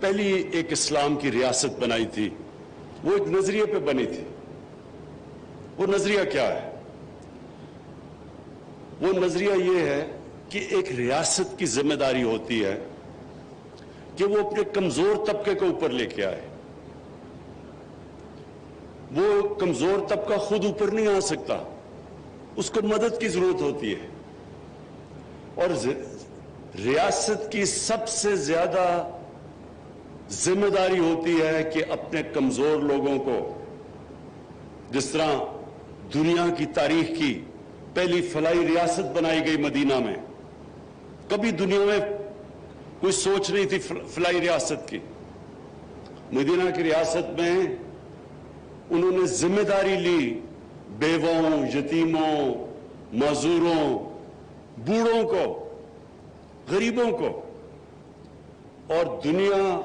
پہلی ایک اسلام کی ریاست بنائی تھی، وہ ایک نظریے پہ بنی تھی۔ وہ نظریہ کیا ہے؟ وہ نظریہ یہ ہے کہ ایک ریاست کی ذمہ داری ہوتی ہے کہ وہ اپنے کمزور طبقے کو اوپر لے کے آئے۔ وہ کمزور طبقہ خود اوپر نہیں آ سکتا، اس کو مدد کی ضرورت ہوتی ہے۔ اور ریاست کی سب سے زیادہ ذمہ داری ہوتی ہے کہ اپنے کمزور لوگوں کو، جس طرح دنیا کی تاریخ کی پہلی فلاحی ریاست بنائی گئی مدینہ میں، کبھی دنیا میں کوئی سوچ نہیں تھی فلاحی ریاست کی۔ مدینہ کی ریاست میں انہوں نے ذمہ داری لی بیووں، یتیموں، معذوروں، بوڑھوں کو، غریبوں کو۔ اور دنیا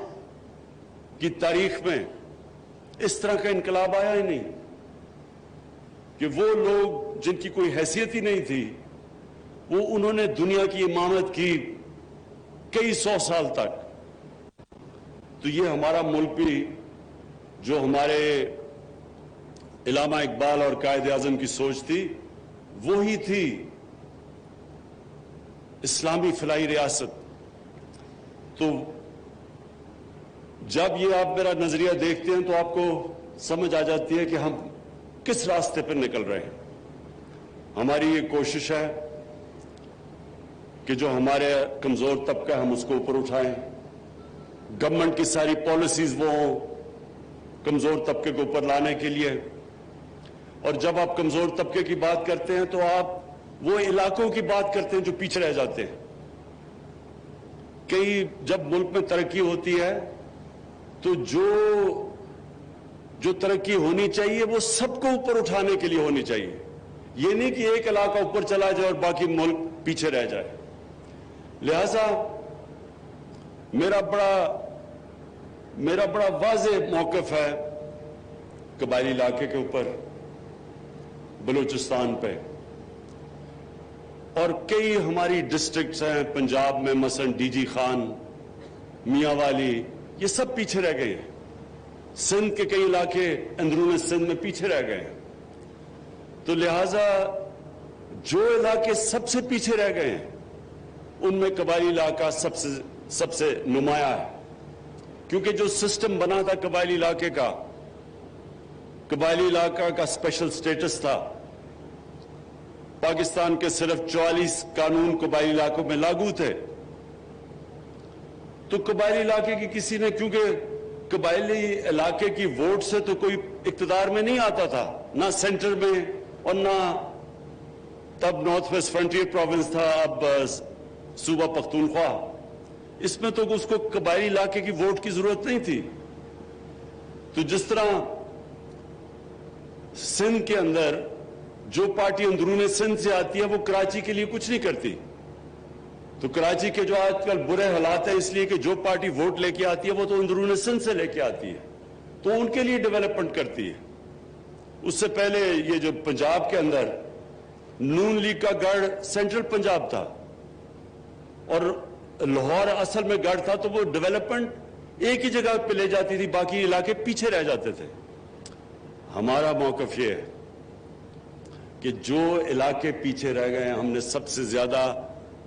کی تاریخ میں اس طرح کا انقلاب آیا ہی نہیں کہ وہ لوگ جن کی کوئی حیثیت ہی نہیں تھی، وہ انہوں نے دنیا کی امامت کی کئی سو سال تک۔ تو یہ ہمارا ملک بھی، جو ہمارے علامہ اقبال اور قائد اعظم کی سوچ تھی، وہی تھی اسلامی فلاحی ریاست۔ تو جب یہ آپ میرا نظریہ دیکھتے ہیں تو آپ کو سمجھ آ جاتی ہے کہ ہم کس راستے پر نکل رہے ہیں۔ ہماری یہ کوشش ہے کہ جو ہمارے کمزور طبقہ ہے ہم اس کو اوپر اٹھائیں، گورنمنٹ کی ساری پالیسیز وہ ہوں کمزور طبقے کو اوپر لانے کے لیے۔ اور جب آپ کمزور طبقے کی بات کرتے ہیں تو آپ وہ علاقوں کی بات کرتے ہیں جو پیچھے رہ جاتے ہیں۔ کئی جب ملک میں ترقی ہوتی ہے تو جو ترقی ہونی چاہیے وہ سب کو اوپر اٹھانے کے لیے ہونی چاہیے، یہ نہیں کہ ایک علاقہ اوپر چلا جائے اور باقی ملک پیچھے رہ جائے۔ لہذا میرا بڑا واضح موقف ہے قبائلی علاقے کے اوپر، بلوچستان پہ۔ اور کئی ہماری ڈسٹرکٹس ہیں پنجاب میں، مثلا ڈی جی خان، میاں والی، یہ سب پیچھے رہ گئے ہیں۔ سندھ کے کئی علاقے اندرون سندھ میں پیچھے رہ گئے ہیں۔ تو لہذا جو علاقے سب سے پیچھے رہ گئے ہیں ان میں قبائلی علاقہ سب سے نمایاں ہے، کیونکہ جو سسٹم بنا تھا قبائلی علاقے کا، قبائلی علاقہ کا اسپیشل سٹیٹس تھا۔ پاکستان کے صرف 44 قانون قبائلی علاقوں میں لاگو تھے۔ تو قبائلی علاقے کی کسی نے، کیونکہ قبائلی علاقے کی ووٹ سے تو کوئی اقتدار میں نہیں آتا تھا، نہ سینٹر میں اور نہ تب نارتھ ویسٹ فرنٹیئر پروونس تھا، اب صوبہ پختونخوا، اس میں تو اس کو قبائلی علاقے کی ووٹ کی ضرورت نہیں تھی۔ تو جس طرح سندھ کے اندر جو پارٹی اندرون سندھ سے آتی ہے وہ کراچی کے لیے کچھ نہیں کرتی، تو کراچی کے جو آج کل برے حالات ہیں اس لیے کہ جو پارٹی ووٹ لے کے آتی ہے وہ تو اندرون سندھ سے لے کے آتی ہے، تو ان کے لیے ڈیولپمنٹ کرتی ہے۔ اس سے پہلے یہ جو پنجاب کے اندر نون لیگ کا گڑھ سینٹرل پنجاب تھا اور لاہور اصل میں گڑھ تھا، تو وہ ڈیولپمنٹ ایک ہی جگہ پہ لے جاتی تھی، باقی علاقے پیچھے رہ جاتے تھے۔ ہمارا موقف یہ ہے کہ جو علاقے پیچھے رہ گئے ہیں ہم نے سب سے زیادہ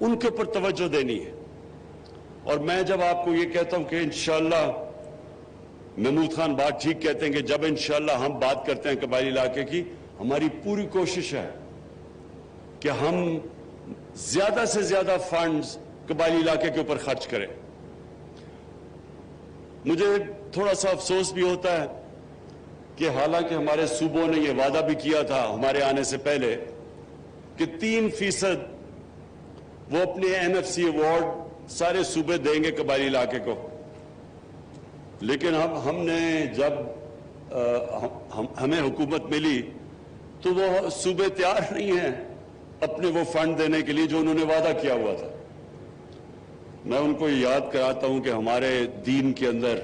ان کے اوپر توجہ دینی ہے۔ اور میں جب آپ کو یہ کہتا ہوں کہ انشاءاللہ، محمود خان بات ٹھیک کہتے ہیں کہ جب انشاءاللہ ہم بات کرتے ہیں قبائلی علاقے کی، ہماری پوری کوشش ہے کہ ہم زیادہ سے زیادہ فنڈز قبائلی علاقے کے اوپر خرچ کریں۔ مجھے تھوڑا سا افسوس بھی ہوتا ہے کہ حالانکہ ہمارے صوبوں نے یہ وعدہ بھی کیا تھا ہمارے آنے سے پہلے کہ 3% وہ اپنے NFC ایوارڈ سارے صوبے دیں گے قبائلی علاقے کو، لیکن ہم نے جب ہمیں حکومت ملی تو وہ صوبے تیار نہیں ہیں اپنے وہ فنڈ دینے کے لیے جو انہوں نے وعدہ کیا ہوا تھا۔ میں ان کو یاد کراتا ہوں کہ ہمارے دین کے اندر،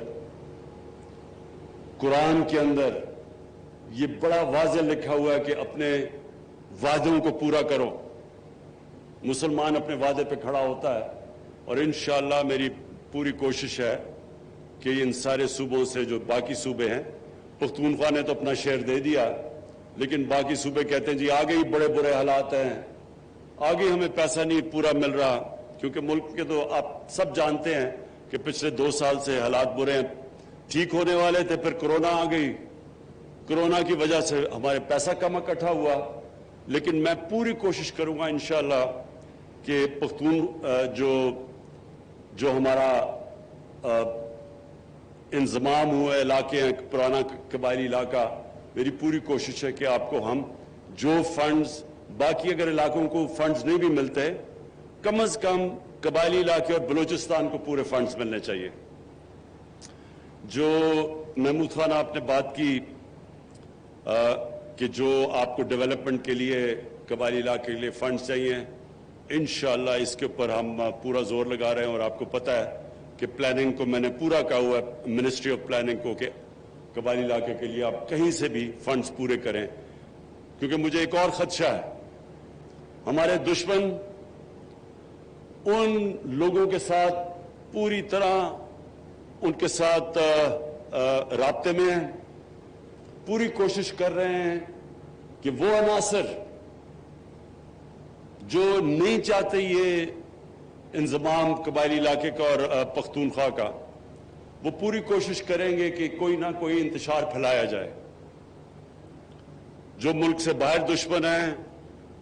قرآن کے اندر یہ بڑا واضح لکھا ہوا ہے کہ اپنے وعدوں کو پورا کرو۔ مسلمان اپنے وعدے پہ کھڑا ہوتا ہے، اور انشاءاللہ میری پوری کوشش ہے کہ ان سارے صوبوں سے جو باقی صوبے ہیں، پختونخوا نے تو اپنا شیئر دے دیا، لیکن باقی صوبے کہتے ہیں جی آگے ہی بڑے برے حالات ہیں، آگے ہمیں پیسہ نہیں پورا مل رہا، کیونکہ ملک کے تو آپ سب جانتے ہیں کہ پچھلے 2 سال سے حالات برے ہیں، ٹھیک ہونے والے تھے، پھر کورونا آ گئی، کورونا کی وجہ سے ہمارے پیسہ کم اکٹھا ہوا، لیکن میں پوری کوشش کروں گا انشاءاللہ کہ پختون جو ہمارا انضمام ہوئے علاقے ہیں، پرانا قبائلی علاقہ، میری پوری کوشش ہے کہ آپ کو ہم جو فنڈز، باقی اگر علاقوں کو فنڈز نہیں بھی ملتے، کم از کم قبائلی علاقے اور بلوچستان کو پورے فنڈز ملنے چاہیے۔ جو محمود خان آپ نے بات کی کہ جو آپ کو ڈیولپمنٹ کے لیے قبائلی علاقے کے لیے فنڈز چاہیے، انشاءاللہ اس کے اوپر ہم پورا زور لگا رہے ہیں، اور آپ کو پتہ ہے کہ پلاننگ کو میں نے پورا کہا ہوا ہے منسٹری آف پلاننگ کو کہ قبائلی علاقے کے لیے آپ کہیں سے بھی فنڈز پورے کریں، کیونکہ مجھے ایک اور خدشہ ہے، ہمارے دشمن ان لوگوں کے ساتھ پوری طرح ان کے ساتھ رابطے میں ہیں، پوری کوشش کر رہے ہیں کہ وہ عناصر جو نہیں چاہتے یہ انضمام قبائلی علاقے کا اور پختونخوا کا، وہ پوری کوشش کریں گے کہ کوئی نہ کوئی انتشار پھیلایا جائے۔ جو ملک سے باہر دشمن ہیں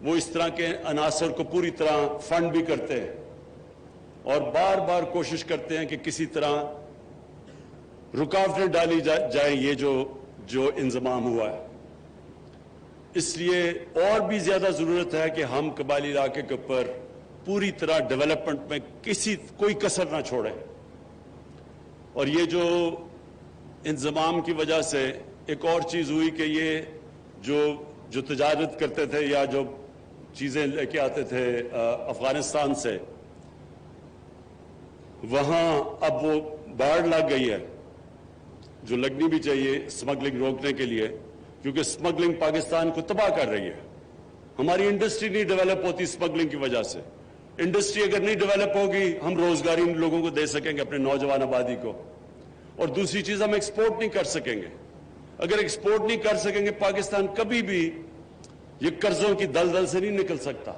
وہ اس طرح کے عناصر کو پوری طرح فنڈ بھی کرتے ہیں اور بار بار کوشش کرتے ہیں کہ کسی طرح رکاوٹیں ڈالی جائیں یہ جو انضمام ہوا ہے۔ اس لیے اور بھی زیادہ ضرورت ہے کہ ہم قبائلی علاقے کے اوپر پوری طرح ڈیولپمنٹ میں کوئی کسر نہ چھوڑیں، اور یہ جو انضمام کی وجہ سے ایک اور چیز ہوئی کہ یہ جو تجارت کرتے تھے یا جو چیزیں لے کے آتے تھے افغانستان سے، وہاں اب وہ باڑ لگ گئی ہے جو لگنی بھی چاہیے سمگلنگ روکنے کے لیے، کیونکہ سمگلنگ پاکستان کو تباہ کر رہی ہے۔ ہماری انڈسٹری نہیں ڈیولپ ہوتی سمگلنگ کی وجہ سے، انڈسٹری اگر نہیں ڈیولپ ہوگی ہم روزگاری لوگوں کو دے سکیں گے اپنے نوجوان آبادی کو، اور دوسری چیز ہم ایکسپورٹ نہیں کر سکیں گے۔ اگر ایکسپورٹ نہیں کر سکیں گے پاکستان کبھی بھی یہ قرضوں کی دلدل سے نہیں نکل سکتا،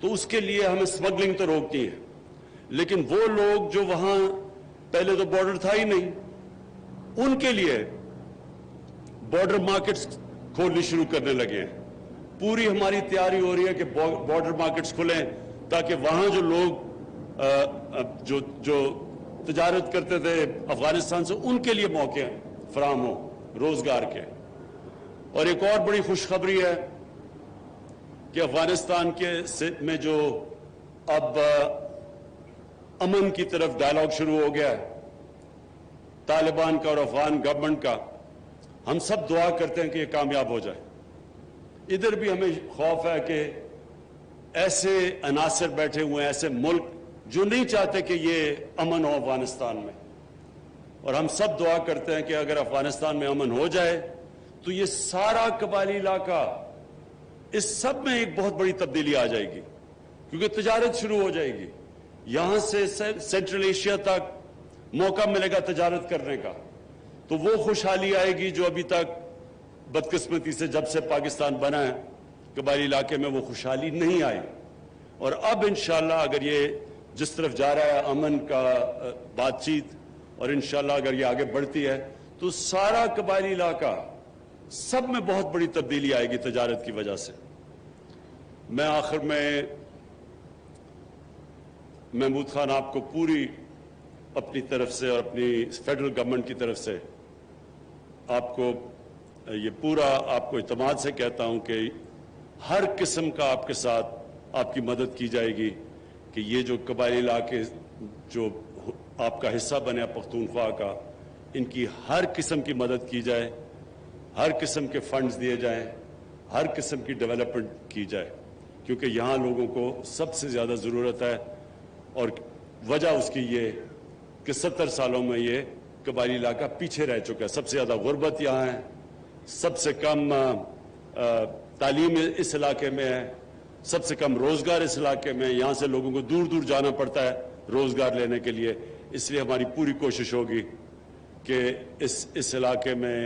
تو اس کے لیے ہمیں سمگلنگ تو روکتی ہے، لیکن وہ لوگ جو وہاں پہلے تو بارڈر تھا ہی نہیں، ان کے لیے بارڈر مارکیٹس کھولنی شروع کرنے لگے ہیں۔ پوری ہماری تیاری ہو رہی ہے کہ بارڈر مارکیٹس کھلیں تاکہ وہاں جو لوگ جو تجارت کرتے تھے افغانستان سے ان کے لیے موقع فراہم ہو روزگار کے۔ اور ایک اور بڑی خوشخبری ہے کہ افغانستان میں جو اب امن کی طرف ڈائلاگ شروع ہو گیا ہے طالبان کا اور افغان گورنمنٹ کا، ہم سب دعا کرتے ہیں کہ یہ کامیاب ہو جائے۔ ادھر بھی ہمیں خوف ہے کہ ایسے عناصر بیٹھے ہوئے ہیں، ایسے ملک جو نہیں چاہتے کہ یہ امن ہو افغانستان میں، اور ہم سب دعا کرتے ہیں کہ اگر افغانستان میں امن ہو جائے تو یہ سارا قبائلی علاقہ، اس سب میں ایک بہت بڑی تبدیلی آ جائے گی، کیونکہ تجارت شروع ہو جائے گی، یہاں سے سینٹرل ایشیا تک موقع ملے گا تجارت کرنے کا، تو وہ خوشحالی آئے گی جو ابھی تک بدقسمتی سے جب سے پاکستان بنا ہے قبائلی علاقے میں وہ خوشحالی نہیں آئی۔ اور اب انشاءاللہ اگر یہ جس طرف جا رہا ہے امن کا بات چیت، اور انشاءاللہ اگر یہ آگے بڑھتی ہے تو سارا قبائلی علاقہ سب میں بہت بڑی تبدیلی آئے گی تجارت کی وجہ سے۔ میں آخر میں محمود خان آپ کو پوری اپنی طرف سے اور اپنی فیڈرل گورنمنٹ کی طرف سے آپ کو یہ پورا آپ کو اعتماد سے کہتا ہوں کہ ہر قسم کا آپ کے ساتھ آپ کی مدد کی جائے گی کہ یہ جو قبائلی علاقے جو آپ کا حصہ بنے پختونخوا کا، ان کی ہر قسم کی مدد کی جائے، ہر قسم کے فنڈز دیے جائیں، ہر قسم کی ڈیولپمنٹ کی جائے، کیونکہ یہاں لوگوں کو سب سے زیادہ ضرورت ہے، اور وجہ اس کی یہ کہ 70 سالوں میں یہ قبائلی علاقہ پیچھے رہ چکا ہے، سب سے زیادہ غربت یہاں ہے، سب سے کم تعلیم اس علاقے میں ہے، سب سے کم روزگار اس علاقے میں ہے، یہاں سے لوگوں کو دور دور جانا پڑتا ہے روزگار لینے کے لیے۔ اس لیے ہماری پوری کوشش ہوگی کہ اس علاقے میں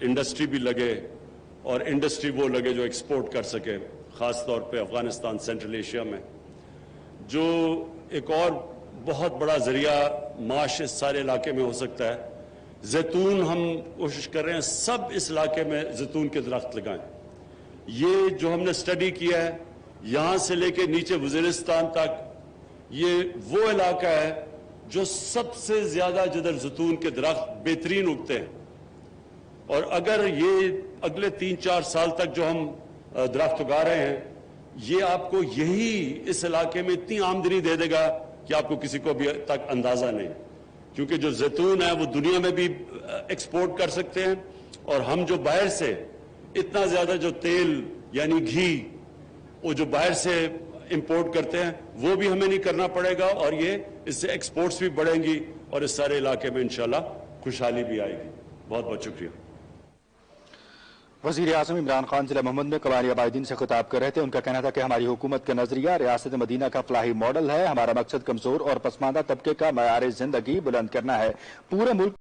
انڈسٹری بھی لگے اور انڈسٹری وہ لگے جو ایکسپورٹ کر سکے، خاص طور پہ افغانستان سینٹرل ایشیا میں، جو ایک اور بہت بڑا ذریعہ معاش اس سارے علاقے میں ہو سکتا ہے۔ زیتون ہم کوشش کر رہے ہیں سب اس علاقے میں زیتون کے درخت لگائیں۔ یہ جو ہم نے سٹڈی کیا ہے یہاں سے لے کے نیچے وزیرستان تک، یہ وہ علاقہ ہے جو سب سے زیادہ جدھر زیتون کے درخت بہترین اگتے ہیں، اور اگر یہ اگلے 3-4 سال تک جو ہم درخت اگا رہے ہیں یہ آپ کو یہی اس علاقے میں اتنی آمدنی دے دے گا کہ آپ کو کسی کو ابھی تک اندازہ نہیں، کیونکہ جو زیتون ہے وہ دنیا میں بھی ایکسپورٹ کر سکتے ہیں، اور ہم جو باہر سے اتنا زیادہ جو تیل یعنی گھی وہ جو باہر سے امپورٹ کرتے ہیں وہ بھی ہمیں نہیں کرنا پڑے گا، اور یہ اس سے ایکسپورٹس بھی بڑھیں گی اور اس سارے علاقے میں انشاءاللہ خوشحالی بھی آئے گی۔ بہت بہت شکریہ۔ وزیر اعظم عمران خان ضلع محمد میں قبائلی عبائدین سے خطاب کر رہے تھے۔ ان کا کہنا تھا کہ ہماری حکومت کا نظریہ ریاست مدینہ کا فلاحی ماڈل ہے، ہمارا مقصد کمزور اور پسماندہ طبقے کا معیار زندگی بلند کرنا ہے۔ پورے ملک